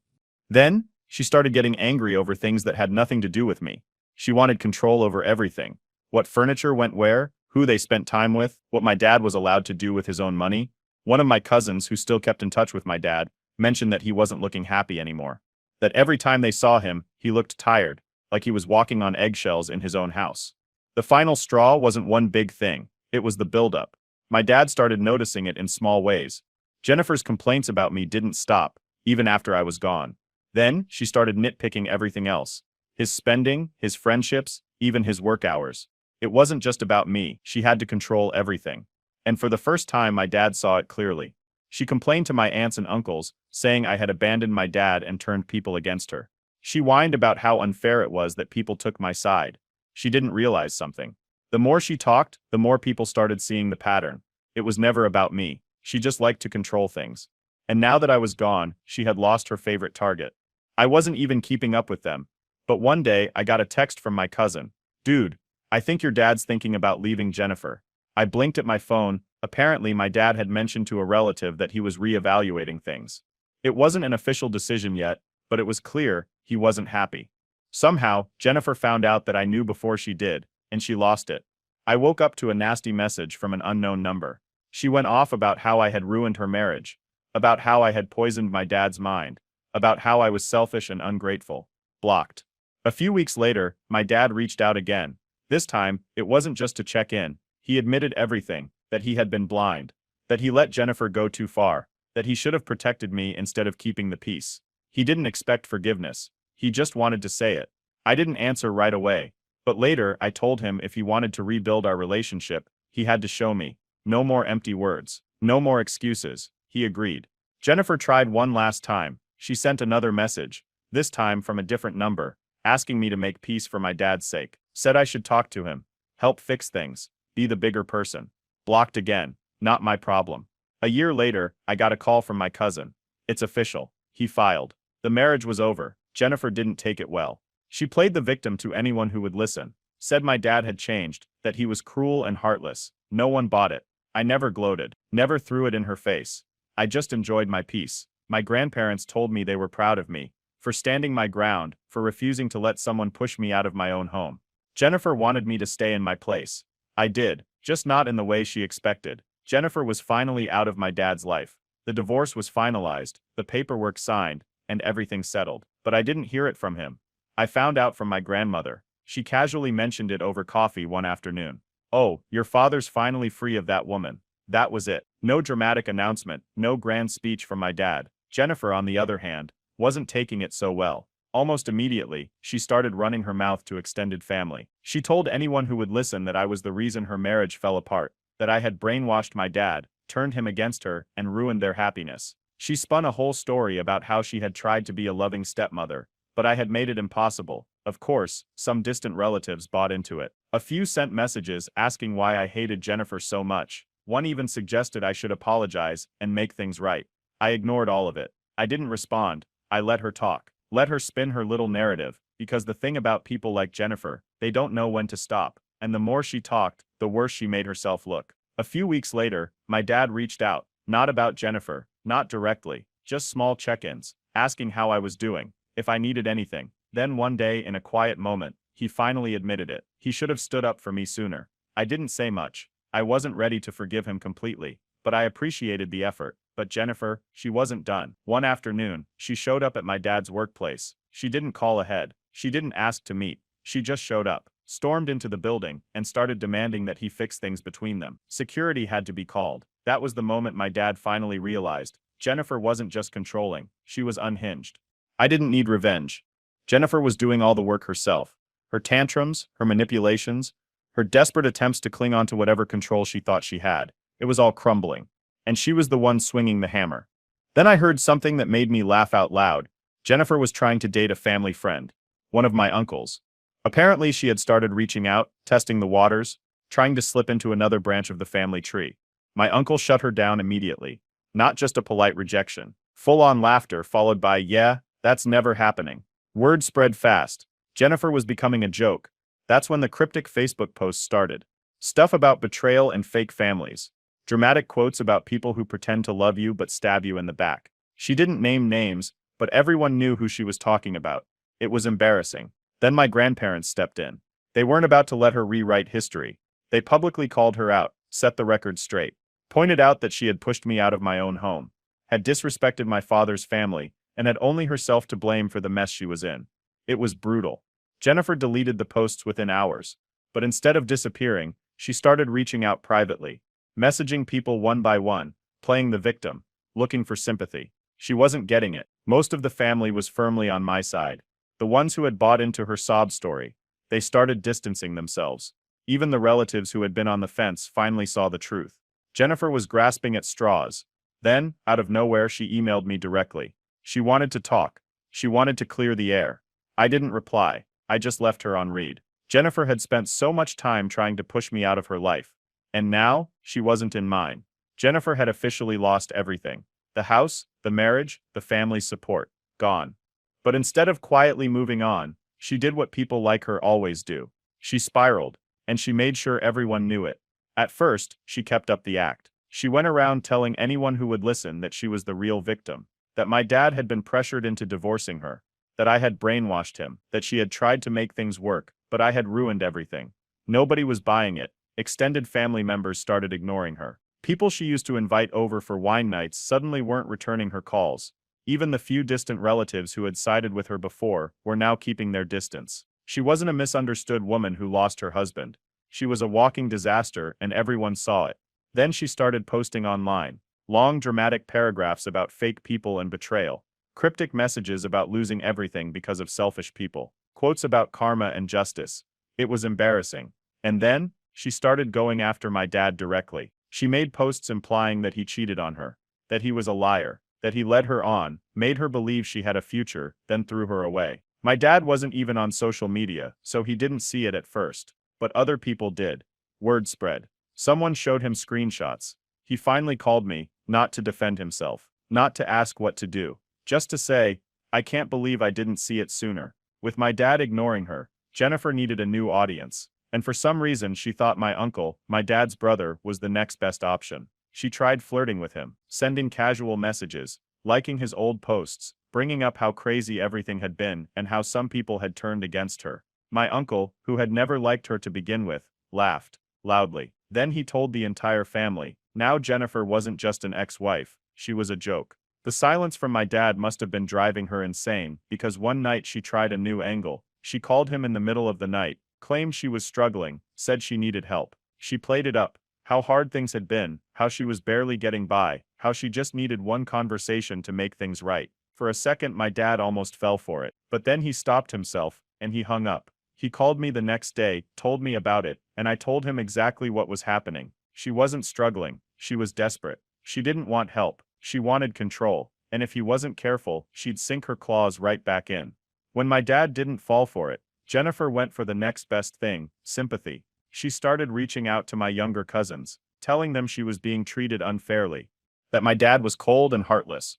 Speaker 1: Then, she started getting angry over things that had nothing to do with me. She wanted control over everything. What furniture went where, who they spent time with, what my dad was allowed to do with his own money. One of my cousins, who still kept in touch with my dad, mentioned that he wasn't looking happy anymore. That every time they saw him, he looked tired, like he was walking on eggshells in his own house. The final straw wasn't one big thing, it was the buildup. My dad started noticing it in small ways. Jennifer's complaints about me didn't stop, even after I was gone. Then, she started nitpicking everything else. His spending, his friendships, even his work hours. It wasn't just about me, she had to control everything. And for the first time my dad saw it clearly. She complained to my aunts and uncles, saying I had abandoned my dad and turned people against her. She whined about how unfair it was that people took my side. She didn't realize something. The more she talked, the more people started seeing the pattern. It was never about me. She just liked to control things. And now that I was gone, she had lost her favorite target. I wasn't even keeping up with them. But one day, I got a text from my cousin. "Dude, I think your dad's thinking about leaving Jennifer." I blinked at my phone. Apparently, my dad had mentioned to a relative that he was reevaluating things. It wasn't an official decision yet, but it was clear he wasn't happy. Somehow, Jennifer found out that I knew before she did, and she lost it. I woke up to a nasty message from an unknown number. She went off about how I had ruined her marriage, about how I had poisoned my dad's mind, about how I was selfish and ungrateful. Blocked. A few weeks later, my dad reached out again. This time, it wasn't just to check in. He admitted everything, that he had been blind, that he let Jennifer go too far, that he should have protected me instead of keeping the peace. He didn't expect forgiveness. He just wanted to say it. I didn't answer right away, but later I told him if he wanted to rebuild our relationship, he had to show me. No more empty words. No more excuses. He agreed. Jennifer tried one last time. She sent another message, this time from a different number, asking me to make peace for my dad's sake. Said I should talk to him, help fix things, be the bigger person. Blocked again. Not my problem. A year later, I got a call from my cousin. It's official. He filed. The marriage was over. Jennifer didn't take it well. She played the victim to anyone who would listen. Said my dad had changed, that he was cruel and heartless. No one bought it. I never gloated, never threw it in her face. I just enjoyed my peace. My grandparents told me they were proud of me, for standing my ground, for refusing to let someone push me out of my own home. Jennifer wanted me to stay in my place. I did, just not in the way she expected. Jennifer was finally out of my dad's life. The divorce was finalized, the paperwork signed, and everything settled. But I didn't hear it from him. I found out from my grandmother. She casually mentioned it over coffee one afternoon. "Oh, your father's finally free of that woman." That was it. No dramatic announcement, no grand speech from my dad. Jennifer, on the other hand, wasn't taking it so well. Almost immediately, she started running her mouth to extended family. She told anyone who would listen that I was the reason her marriage fell apart, that I had brainwashed my dad, turned him against her, and ruined their happiness. She spun a whole story about how she had tried to be a loving stepmother, but I had made it impossible. Of course, some distant relatives bought into it. A few sent messages asking why I hated Jennifer so much. One even suggested I should apologize and make things right. I ignored all of it. I didn't respond. I let her talk. Let her spin her little narrative, because the thing about people like Jennifer, they don't know when to stop, and the more she talked, the worse she made herself look. A few weeks later, my dad reached out, not about Jennifer, not directly, just small check-ins, asking how I was doing, if I needed anything. Then one day in a quiet moment, he finally admitted it. He should have stood up for me sooner. I didn't say much. I wasn't ready to forgive him completely, but I appreciated the effort. But Jennifer, she wasn't done. One afternoon, she showed up at my dad's workplace. She didn't call ahead. She didn't ask to meet. She just showed up, stormed into the building, and started demanding that he fix things between them. Security had to be called. That was the moment my dad finally realized Jennifer wasn't just controlling, she was unhinged. I didn't need revenge. Jennifer was doing all the work herself. Her tantrums, her manipulations, her desperate attempts to cling on to whatever control she thought she had. It was all crumbling. And she was the one swinging the hammer. Then I heard something that made me laugh out loud. Jennifer was trying to date a family friend, one of my uncles. Apparently, she had started reaching out, testing the waters, trying to slip into another branch of the family tree. My uncle shut her down immediately. Not just a polite rejection. Full-on laughter followed by, "Yeah, that's never happening." Word spread fast. Jennifer was becoming a joke. That's when the cryptic Facebook posts started. Stuff about betrayal and fake families. Dramatic quotes about people who pretend to love you but stab you in the back. She didn't name names, but everyone knew who she was talking about. It was embarrassing. Then my grandparents stepped in. They weren't about to let her rewrite history. They publicly called her out, set the record straight, pointed out that she had pushed me out of my own home, had disrespected my father's family, and had only herself to blame for the mess she was in. It was brutal. Jennifer deleted the posts within hours, but instead of disappearing, she started reaching out privately, messaging people one by one, playing the victim, looking for sympathy. She wasn't getting it. Most of the family was firmly on my side. The ones who had bought into her sob story, they started distancing themselves. Even the relatives who had been on the fence finally saw the truth. Jennifer was grasping at straws. Then, out of nowhere, she emailed me directly. She wanted to talk. She wanted to clear the air. I didn't reply. I just left her on read. Jennifer had spent so much time trying to push me out of her life. And now, she wasn't in mine. Jennifer had officially lost everything. The house, the marriage, the family's support. Gone. But instead of quietly moving on, she did what people like her always do. She spiraled, and she made sure everyone knew it. At first, she kept up the act. She went around telling anyone who would listen that she was the real victim, that my dad had been pressured into divorcing her, that I had brainwashed him, that she had tried to make things work, but I had ruined everything. Nobody was buying it. Extended family members started ignoring her. People she used to invite over for wine nights suddenly weren't returning her calls. Even the few distant relatives who had sided with her before were now keeping their distance. She wasn't a misunderstood woman who lost her husband. She was a walking disaster, and everyone saw it. Then she started posting online. Long dramatic paragraphs about fake people and betrayal. Cryptic messages about losing everything because of selfish people. Quotes about karma and justice. It was embarrassing. And then, she started going after my dad directly. She made posts implying that he cheated on her, that he was a liar, that he led her on, made her believe she had a future, then threw her away. My dad wasn't even on social media, so he didn't see it at first. But other people did. Word spread. Someone showed him screenshots. He finally called me, not to defend himself, not to ask what to do, just to say, "I can't believe I didn't see it sooner." With my dad ignoring her, Jennifer needed a new audience. And for some reason she thought my uncle, my dad's brother, was the next best option. She tried flirting with him, sending casual messages, liking his old posts, bringing up how crazy everything had been and how some people had turned against her. My uncle, who had never liked her to begin with, laughed loudly. Then he told the entire family. Now Jennifer wasn't just an ex-wife, she was a joke. The silence from my dad must have been driving her insane, because one night she tried a new angle. She called him in the middle of the night, claimed she was struggling, said she needed help. She played it up. How hard things had been, how she was barely getting by, how she just needed one conversation to make things right. For a second my dad almost fell for it, but then he stopped himself, and he hung up. He called me the next day, told me about it, and I told him exactly what was happening. She wasn't struggling, she was desperate. She didn't want help, she wanted control, and if he wasn't careful, she'd sink her claws right back in. When my dad didn't fall for it, Jennifer went for the next best thing, sympathy. She started reaching out to my younger cousins, telling them she was being treated unfairly, that my dad was cold and heartless,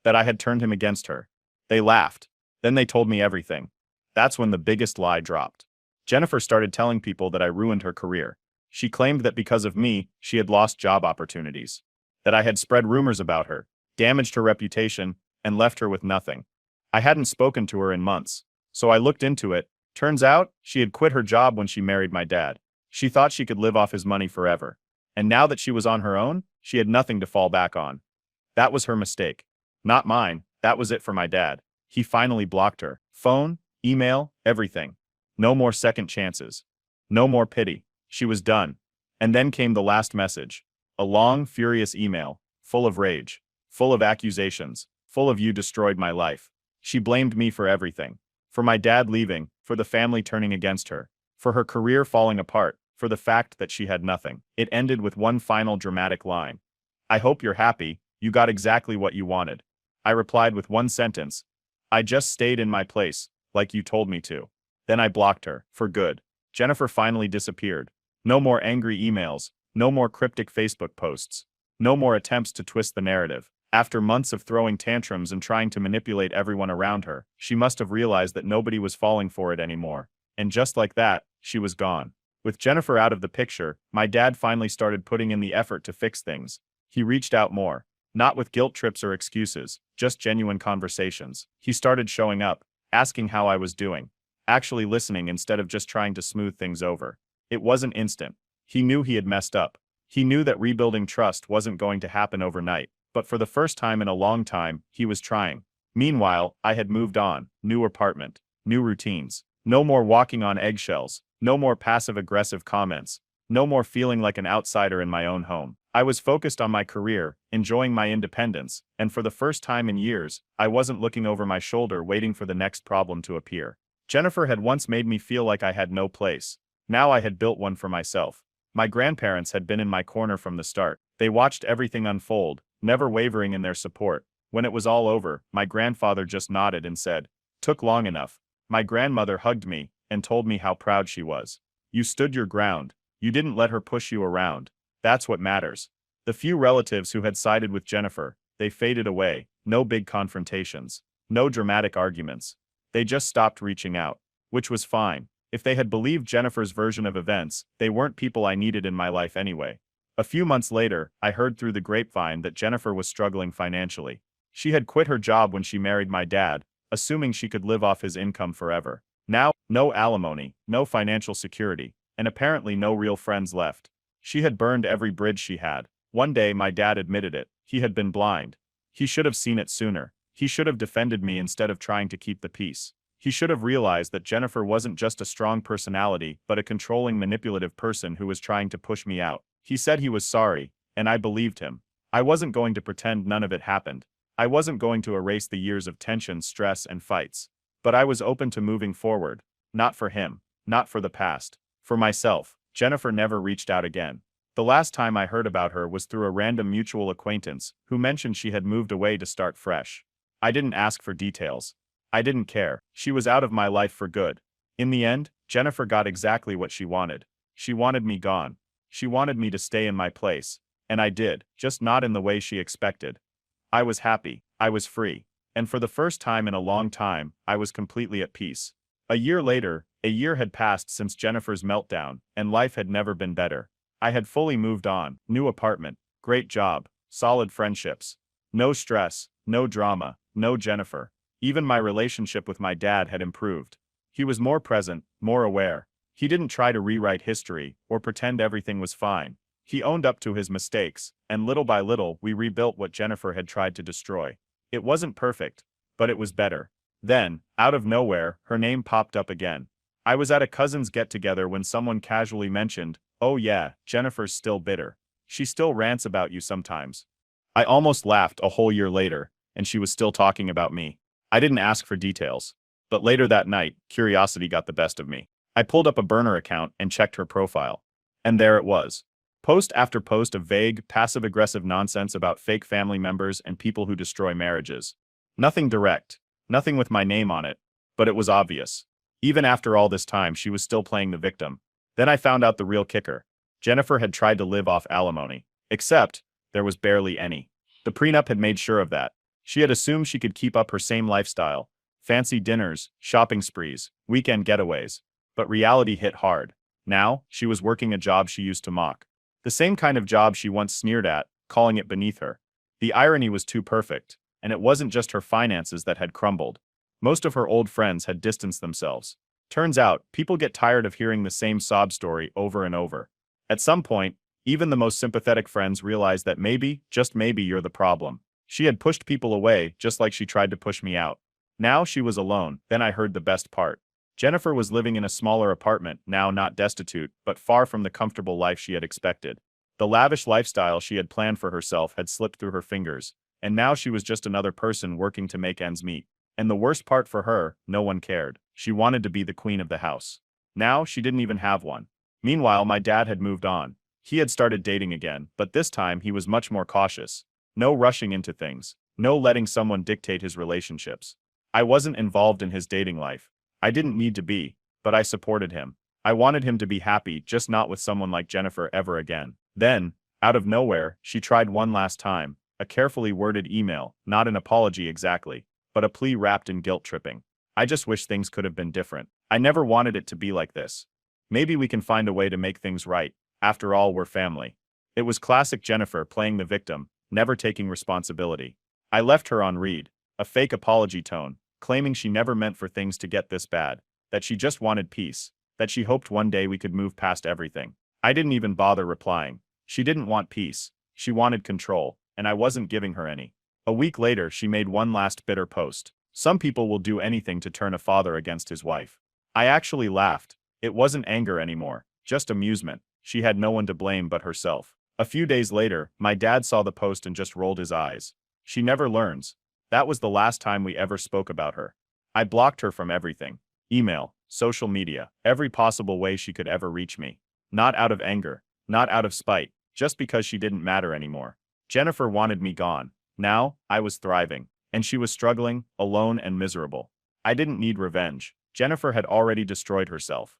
Speaker 1: that I had turned him against her. They laughed. Then they told me everything. That's when the biggest lie dropped. Jennifer started telling people that I ruined her career. She claimed that because of me, she had lost job opportunities, that I had spread rumors about her, damaged her reputation, and left her with nothing. I hadn't spoken to her in months, so I looked into it. Turns out, she had quit her job when she married my dad. She thought she could live off his money forever. And now that she was on her own, she had nothing to fall back on. That was her mistake. Not mine. That was it for my dad. He finally blocked her. Phone, email, everything. No more second chances. No more pity. She was done. And then came the last message. A long, furious email, full of rage, full of accusations, full of "you destroyed my life." She blamed me for everything. For my dad leaving, for the family turning against her, for her career falling apart, for the fact that she had nothing. It ended with one final dramatic line. "I hope you're happy, you got exactly what you wanted." I replied with one sentence. "I just stayed in my place, like you told me to." Then I blocked her, for good. Jennifer finally disappeared. No more angry emails, no more cryptic Facebook posts, no more attempts to twist the narrative. After months of throwing tantrums and trying to manipulate everyone around her, she must have realized that nobody was falling for it anymore. And just like that, she was gone. With Jennifer out of the picture, my dad finally started putting in the effort to fix things. He reached out more. Not with guilt trips or excuses, just genuine conversations. He started showing up, asking how I was doing, actually listening instead of just trying to smooth things over. It wasn't instant. He knew he had messed up. He knew that rebuilding trust wasn't going to happen overnight, but for the first time in a long time, he was trying. Meanwhile, I had moved on. New apartment, new routines. No more walking on eggshells, no more passive-aggressive comments, no more feeling like an outsider in my own home. I was focused on my career, enjoying my independence, and for the first time in years, I wasn't looking over my shoulder waiting for the next problem to appear. Jennifer had once made me feel like I had no place. Now I had built one for myself. My grandparents had been in my corner from the start. They watched everything unfold, never wavering in their support. When it was all over, my grandfather just nodded and said, "Took long enough." My grandmother hugged me and told me how proud she was. "You stood your ground. You didn't let her push you around. That's what matters." The few relatives who had sided with Jennifer, they faded away. No big confrontations. No dramatic arguments. They just stopped reaching out. Which was fine. If they had believed Jennifer's version of events, they weren't people I needed in my life anyway. A few months later, I heard through the grapevine that Jennifer was struggling financially. She had quit her job when she married my dad, assuming she could live off his income forever. Now, no alimony, no financial security, and apparently no real friends left. She had burned every bridge she had. One day my dad admitted it. He had been blind. He should have seen it sooner. He should have defended me instead of trying to keep the peace. He should have realized that Jennifer wasn't just a strong personality, but a controlling, manipulative person who was trying to push me out. He said he was sorry, and I believed him. I wasn't going to pretend none of it happened. I wasn't going to erase the years of tension, stress, and fights. But I was open to moving forward. Not for him. Not for the past. For myself. Jennifer never reached out again. The last time I heard about her was through a random mutual acquaintance who mentioned she had moved away to start fresh. I didn't ask for details. I didn't care. She was out of my life for good. In the end, Jennifer got exactly what she wanted. She wanted me gone. She wanted me to stay in my place. And I did, just not in the way she expected. I was happy. I was free. And for the first time in a long time, I was completely at peace. A year later, a year had passed since Jennifer's meltdown, and life had never been better. I had fully moved on. New apartment, great job, solid friendships. No stress, no drama, no Jennifer. Even my relationship with my dad had improved. He was more present, more aware. He didn't try to rewrite history or pretend everything was fine. He owned up to his mistakes, and little by little we rebuilt what Jennifer had tried to destroy. It wasn't perfect, but it was better. Then, out of nowhere, her name popped up again. I was at a cousin's get-together when someone casually mentioned, "Oh yeah, Jennifer's still bitter. She still rants about you sometimes." I almost laughed a whole year later, and she was still talking about me. I didn't ask for details. But later that night, curiosity got the best of me. I pulled up a burner account and checked her profile. And there it was. Post after post of vague, passive-aggressive nonsense about fake family members and people who destroy marriages. Nothing direct. Nothing with my name on it. But it was obvious. Even after all this time, she was still playing the victim. Then I found out the real kicker. Jennifer had tried to live off alimony. Except, there was barely any. The prenup had made sure of that. She had assumed she could keep up her same lifestyle. Fancy dinners, shopping sprees, weekend getaways. But reality hit hard. Now, she was working a job she used to mock. The same kind of job she once sneered at, calling it beneath her. The irony was too perfect, and it wasn't just her finances that had crumbled. Most of her old friends had distanced themselves. Turns out, people get tired of hearing the same sob story over and over. At some point, even the most sympathetic friends realized that maybe, just maybe, you're the problem. She had pushed people away just like she tried to push me out. Now she was alone. Then I heard the best part. Jennifer was living in a smaller apartment, now not destitute, but far from the comfortable life she had expected. The lavish lifestyle she had planned for herself had slipped through her fingers, and now she was just another person working to make ends meet. And the worst part for her, no one cared. She wanted to be the queen of the house. Now, she didn't even have one. Meanwhile, my dad had moved on. He had started dating again, but this time he was much more cautious. No rushing into things. No letting someone dictate his relationships. I wasn't involved in his dating life. I didn't need to be, but I supported him. I wanted him to be happy, just not with someone like Jennifer ever again. Then, out of nowhere, she tried one last time. A carefully worded email, not an apology exactly, but a plea wrapped in guilt tripping. I just wish things could have been different. I never wanted it to be like this. Maybe we can find a way to make things right. After all, we're family. It was classic Jennifer playing the victim, never taking responsibility. I left her on read, a fake apology tone, claiming she never meant for things to get this bad, that she just wanted peace, that she hoped one day we could move past everything. I didn't even bother replying. She didn't want peace. She wanted control, and I wasn't giving her any. A week later, she made one last bitter post. Some people will do anything to turn a father against his wife. I actually laughed. It wasn't anger anymore, just amusement. She had no one to blame but herself. A few days later, my dad saw the post and just rolled his eyes. She never learns. That was the last time we ever spoke about her. I blocked her from everything. Email, social media, every possible way she could ever reach me. Not out of anger, not out of spite, just because she didn't matter anymore. Jennifer wanted me gone. Now, I was thriving, and she was struggling, alone and miserable. I didn't need revenge. Jennifer had already destroyed herself.